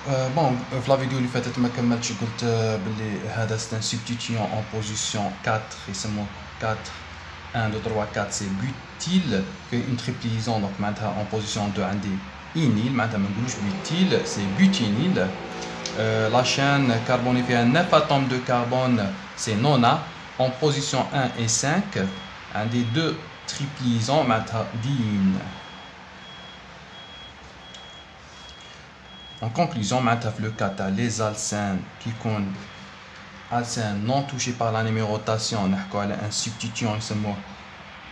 Bon, في la vidéo اللي فاتت ما كملتش قلت باللي هذا c'est un substituant en position 4 يسموه 4 1 2 3 4 c'est butyl في une triplisation donc معناتها en position 2 عندي inyl معناتها ما نقولوش butyl c'est butynyl. La chaîne carbonée فيها 9 atomes de carbone c'est nona en position 1 et 5 عندي 2 triplisants معناتها diene. En conclusion, le cas les alcènes qui sont alcènes non touchés par la numérotation, on a un substituant qui s'appelle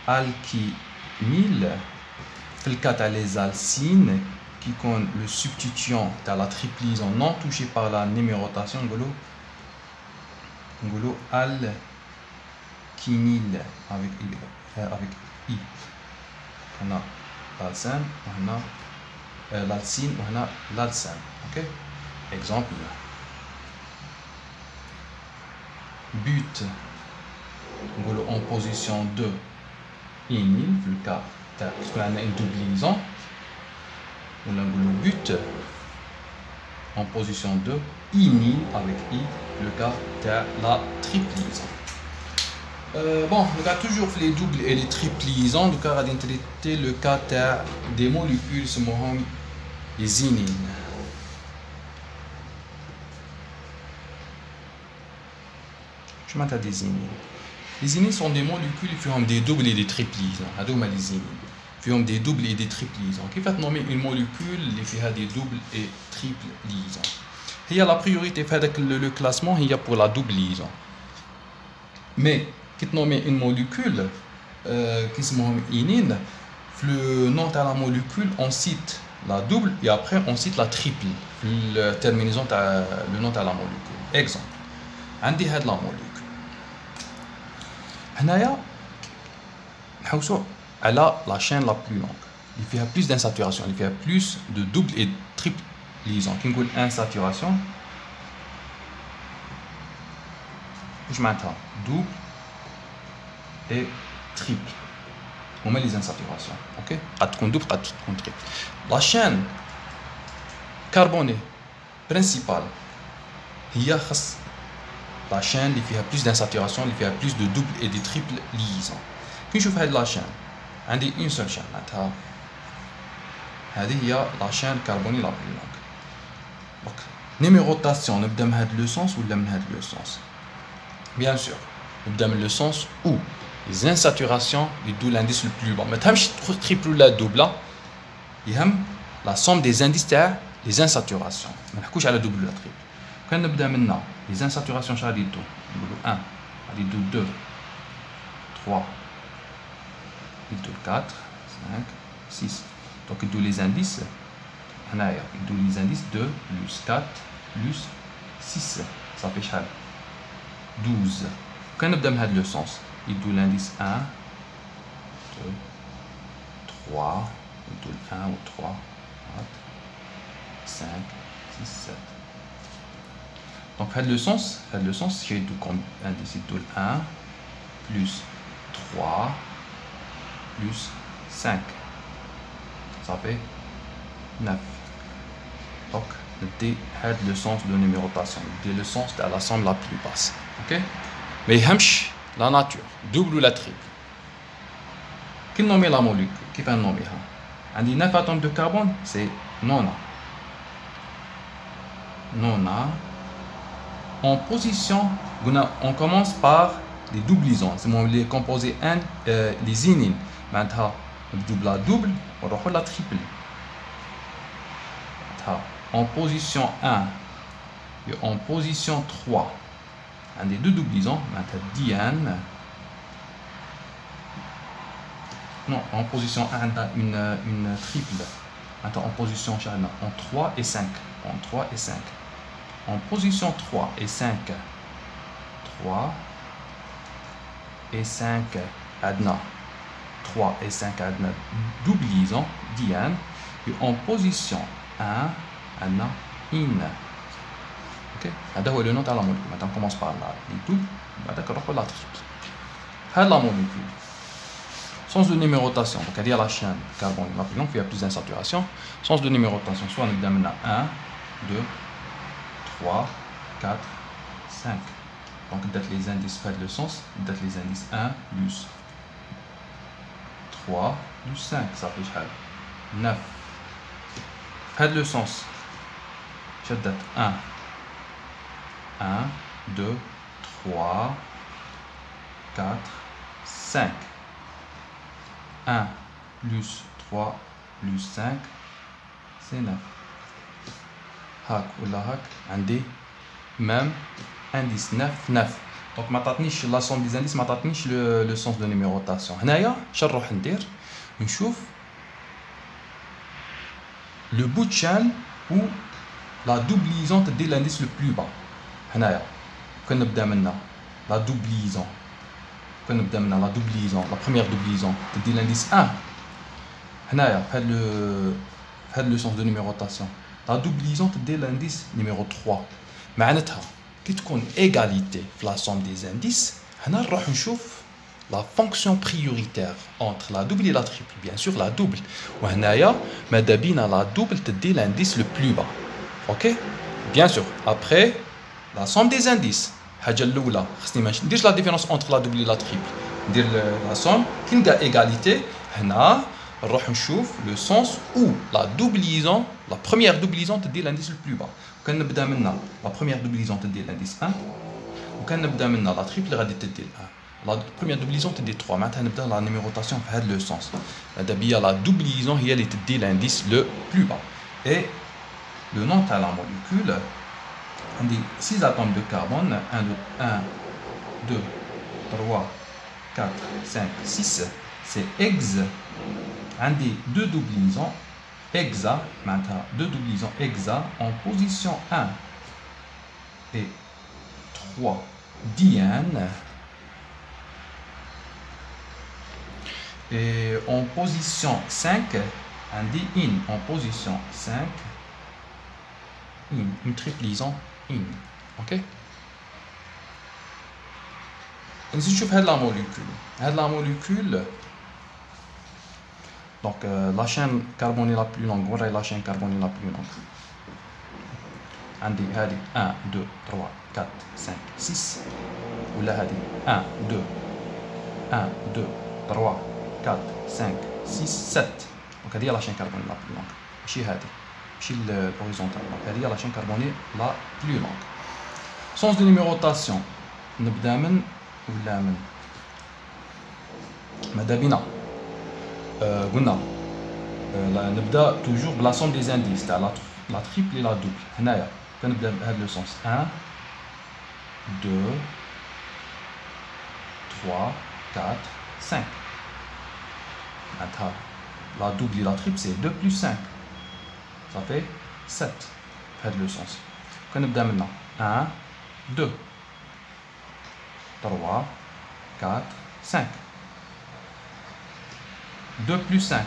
alkényl. Le cas les alcynes qui sont le substituant de la triplisation non touché par la numérotation, on a alkényl avec I. On a l'alcène, on a l'alcyne ou l'alcène. Ok. Exemple. But en position 2 inyl, le cas parce qu'on a une double liaison. On a le but en position 2 inyl avec I, le cas de la triple liaison. Bon, on a toujours les doubles et les triples liaisons. Donc, on va traiter le cas des molécules, c'est les inines. Je m'attends des inines. Les inines sont des molécules qui ont des doubles et des triples liaisons. Adoma les inines. Qui ont des doubles et des triples liaisons. Qui fait nommer une molécule qui a des doubles et triples liaisons. Il y a la priorité fait le classement, il y a pour la double liaison. Mais qui nommer une molécule qui s'appelle inine, le nom de la molécule, on cite la double et après on cite la triple, le terminaison le nom de la molécule. Exemple, عندي هاد la molécule. هنايا نحوسو على la chaîne la plus longue. Il fait plus d'insaturation, il fait plus de double et triple liaison. Qui نقول insaturation. Je m'attends double et triple. On met les insaturations. Ok? Double, triple. La chaîne carbonée principale, il y a la chaîne qui fait plus d'insaturation, qui fait plus de double et de triple liaisons. Quand je fais la chaîne, on a une seule chaîne. Il y a la chaîne carbonée la plus longue. Donc, numérotation, on a le sens ou le sens. Bien sûr, on a le sens où les insaturations, d'où l'indice le plus bas. Mais si triple la double, il y a la somme des indices des insaturations. On a couché à la double ou la triple. Quand on a maintenant les insaturations, on a 1, 2, 3, 4, 5, 6. Donc, d'où les indices, on a les indices 2 plus 4 plus 6. Ça fait 12. Quand on a le sens, il doit l'indice 1, 2, 3, il doit 1 ou 3, 4, 5, 6, 7. Donc, le sens, c'est comme indice, il doit 1 plus 3 plus 5. Ça fait 9. Donc, c'est le sens de numérotation, c'est le sens de la somme la plus basse. Ok? Mais la nature, double ou la triple. Qui nomme la molécule? Qui va nommer? On dit 9 atomes de carbone, c'est nona. Nona. En position, on commence par les doubles liaisons. C'est les composés les inines. Maintenant, double la double, on va la triple. En position 1 et en position 3. Un des deux doubles liaisons, maintenant diane. Non, en position 1, on a une triple. Maintenant, en position en 3 et 5. En 3 et 5. En position 3 et 5. 3 et 5 adna. 3 et 5 adna. Double liaison, diane. Et en position 1, adna, in. Ok, هذا هو le nom de la molécule. Maintenant, on commence par les doubles. Maintenant, on va la triple. هذه la molécule. Sens de numérotation. Donc, il y a la chaîne carbone. Maintenant, il y a plus d'insaturation. Sens de numérotation. Soit on a 1, 2, 3, 4, 5. Donc, date les indices, faites le sens. Date les indices 1 plus 3 plus 5. Ça fait 9. Faites le sens. Je date 1. 1, 2, 3, 4, 5. 1 plus 3 plus 5, c'est 9. هاك ولا هاك عندي même indice 9 9. دونك ما عطاتنيش لا سوم دي زانديس، ما عطاتنيش لو سونس دو نيميروطاسيون. هنايا اش نروح ندير؟ نشوف لو بوت شان و لا دوبليزون تدي لانديس لو بلو با. هنايا كنبدا منا لا دوبليزون، كنبدا منا لا دوبليزون، لا بروميير دوبليزون تدي لانديس 1. هنايا في هاد لو سونس دو نيميروطاسيون لا دوبليزون تدي لانديس نيميرو 3. معناتها كي تكون ايغاليتي في لا سوم دي زانديس، هنا نروح نشوف لا فونكسيون بريوريتير اونتر لا دوبل اي لا تريبل. بيان سور لا دوبل، وهنايا مادا بينا لا دوبل تدي لانديس لو بلو با. اوكي بيان سور ابري لا سوم دي زانديس، الحاجه الاولى خصني ما نديرش لا ديفيرونس اونتر لا دوبل اي لا تريبل، ندير لا سوم. كي نلقى ايغاليتي هنا نروح نشوف لو سونس او لا دوبليزون، لا بروميير دوبليزون تدي لانديس لو بلو با. كنبدا منا لا بروميير دوبليزون تدي لانديس 1، وكنبدا منا لا تريبل غادي تدي 1. لا بروميير دوبليزون تدي 3. معناتها نبدا لا نيميروطاسيون في هذا لو سونس. هذا بيا لا دوبليزون هي اللي تدي لانديس لو بلو با. اي لو نون تاع لا موليكول عندي 6 atomes de carbone. 1 2 3 4 5 6. c'est hex. عندي 2 doublions hexa، معناتها 2 doublions hexa en position 1 et 3 diène. Et en position 5 عندي in. En position 5 in، une triple liaison in. ok. نزيد نشوف هاد لا موليكول. هاد لا موليكول donc la chaîne carbonée la plus longue، وراي la chaîne carbonée la plus longue. عندي هادي 1 2 3 4 5 6، ولا هادي 1 2 1 2 3 4 5 6 7. دونك هادي هي la chaîne carbonée la plus longue، ماشي هادي، ماشي l'horizontale. دونك هادي هي la chaîne carbonée la plus longue. sens de numérotation نبدا من ولا من ماذا بينا قلنا نبدا توجور بلا سوم دي زانديس تاع لا تريبل لا دوبل. هنايا كنبدا بهذا لو سونس 1 2 3 4 5. معناتها لا دوبل لا تريبل سي 2 بلس 5، ça fait 7 في هذا لو سونس. كنبدا منا 1 2 3 4 5. 2 plus 5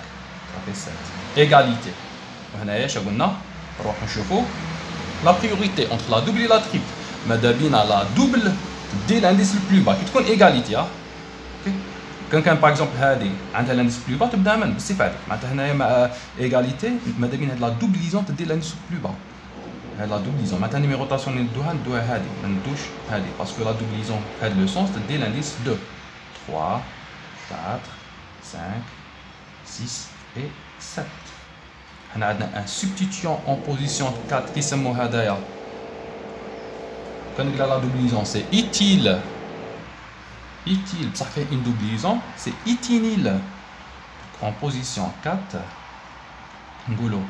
ça fait 7. égalité. وهنايا اش قلنا؟ نروح نشوفوا لا بريوريتي انتر لا دوبل لا تريبل. ماذا بينا لا دوبل تدي لانديس البلو با كي تكون ايغاليتي. اوكي كان باغ اكزومبل هذه عندها لانديس بلو با تبدا من بالصفه هذيك. معناتها هنايا مع ايغاليتي ماذا بينا هاد لا دوبليزون تدي لانديس بلو با. هاد لا دوبليزون معناتها نيميروطاسيون اللي ندوها هذه، ما ندوش هذه باسكو لا دوبليزون في هذا لو سونس تدي لانديس 2 3 4 5 6 et 7. On a un substituant en position 4 qui se met هذايا. Quand on a la doublison, c'est éthyle. Éthyle, ça fait une doublison, c'est éthényl. En position 4, ngolo,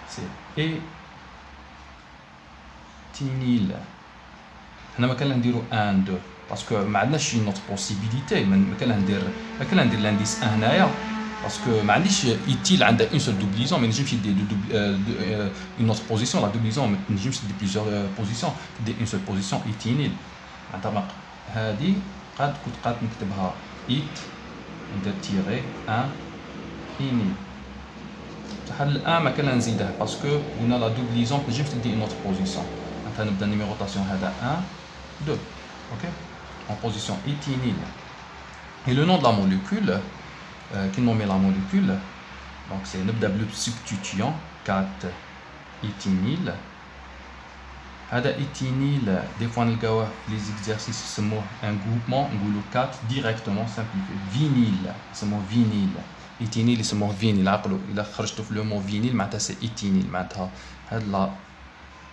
c'est éthényl. On a نديرو 1 2 parce que ما عندناش une autre possibilité. ما كان ندير l'indice 1 هنايا. Parce que ما عنديش éthyle عندها une seule doublison، ما نجمش ندير une autre position. La doublison ما نجمش ندير plusieurs positions، ندير une seule position éthényl. معناتها هذه كنت قادر نكتبها إيت ندير تيري 1 إينيل. بصح الآن ما كان نزيدها باسكو قلنا لا دوبليزون ما تنجمش تدي une autre position. معناتها نبدا النيميروطاسيون هذا 1 2. ok en position éthényl. Et le nom de la molécule qui nomme la molécule, donc c'est le substituant 4 éthényl. هذا éthényl des fois نلقاوه في les exercices يسموه un groupement نقولوا 4 directement simplifié vinyl يسموه vinyl éthényl يسموه vinyl عقلوا إلا خرجتوا في le mot vinyl معناتها c'est éthényl معناتها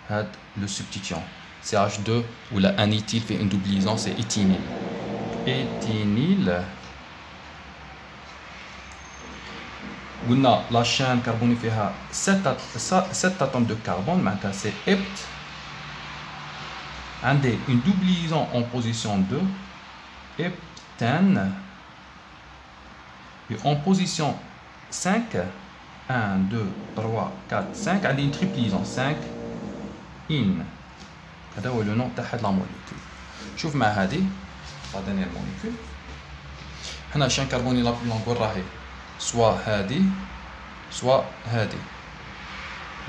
هاد le substituant CH2 ولا un éthyle fait une double liaison c'est éthényl éthényl قلنا la chaîne carbonique فيها 7 atomes de carbone معناتها c'est hept عندي une double liaison en position 2 heptane et en position 5 1 2 3 4 5 عندي une triple liaison 5 in هذا هو le nom تاع هاد لا موليكول شوف مع هذه لا دانيير موليكول هنا الشين كربوني لا بلو لونغ وين راهي سوا هذه سوا هذه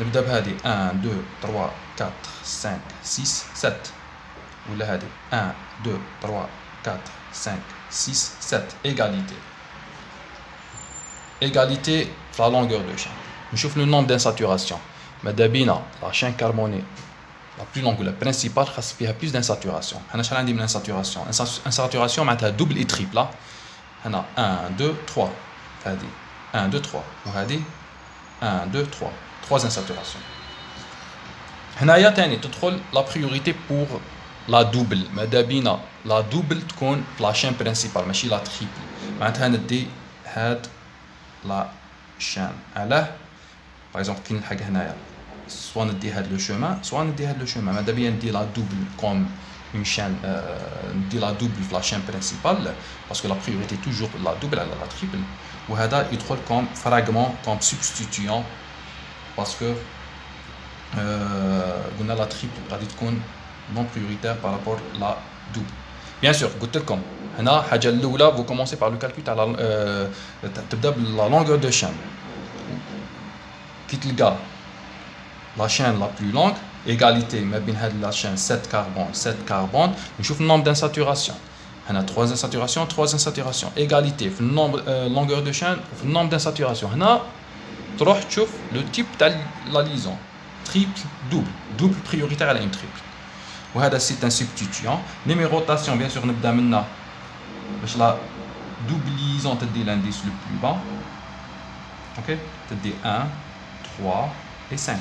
نبدا بهذه 1 2 3 4 5 6 7 ولا هذه 1 2 3 4 5 6 7 égalité égalité في la longueur de chaîne نشوف le nombre d'insaturation ماذا بينا la chaîne carbonée la plus longue ou la principale خاص فيها plus d'insaturation هنا شحال عندي من insaturation insaturation معناتها double et triple هنا 1 2 3 هذه 1 2 3 وهذه 1 2 3 3 insaturations هنايا ثاني تدخل la priorité pour la double ماذا بينا la double تكون la chaîne principale ماشي la triple معناتها ندي هاد la chaîne علاه par exemple كي نلحق هنايا soit ندي هاد لو chemin soit ندي هاد لو chemin ماذا بيا ندي la double comme une chaîne ندي la double في la chaîne principale parce que la priorité est toujours la double على la triple وهذا يدخل comme fragment comme substituant parce que قلنا la triple غادي تكون non prioritaire par rapport à la double. Bien sûr, قلت لكم هنا الحاجة الأولى vous commencez par le calcul تاع تبدأ بلا longueur de chaîne. كي تلقى la chaîne la plus longue égalité ما بين هاد la chaîne 7 carbone نشوف le nombre d'insaturation. هنا 3 insaturations 3 insaturations égalité في le nombre longueur de chaîne في le nombre d'insaturation. هنا تروح تشوف le type تاع la liaison triple double prioritaire على une triple. وهذا c'est un substituant numérotation bien sûr نبدا منا باش لا double liaison تدي l'indice le plus bas ok تدي 1 3 et 5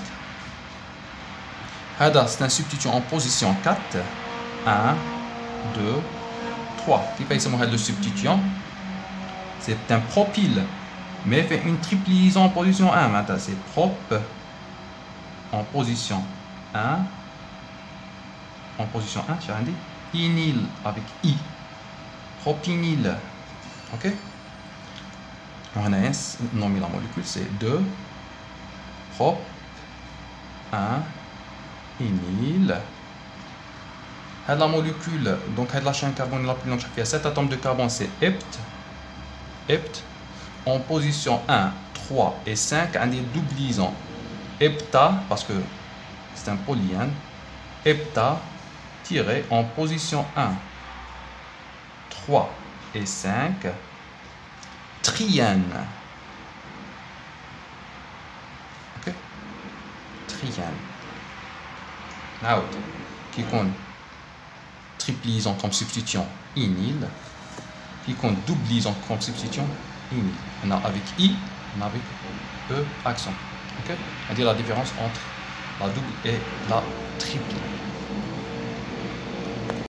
هذا c'est un substituant en position 4 1 2 3 كيف يسموه هذا le substituant c'est un propyle mais fait une triple liaison en position 1 معناتها c'est prop en position 1 en position 1, j'ai dit inyl avec I. Propinyl. Ok? On a nommé la molécule, c'est 2 prop 1 inyl. La molécule, donc la chaîne carbone la plus longue, il y a 7 atomes de carbone, c'est hept. En position 1, 3 et 5, on a des double liaisons. Hepta, parce que c'est un polyène. Hepta tiré en position 1, 3 et 5, triène. Ok? Triène. Now, qui compte triple liaison comme substitution inyl, qui compte double liaison comme substitution inyl. On a avec I, on a avec E accent. Ok? On dit la différence entre la double et la triple.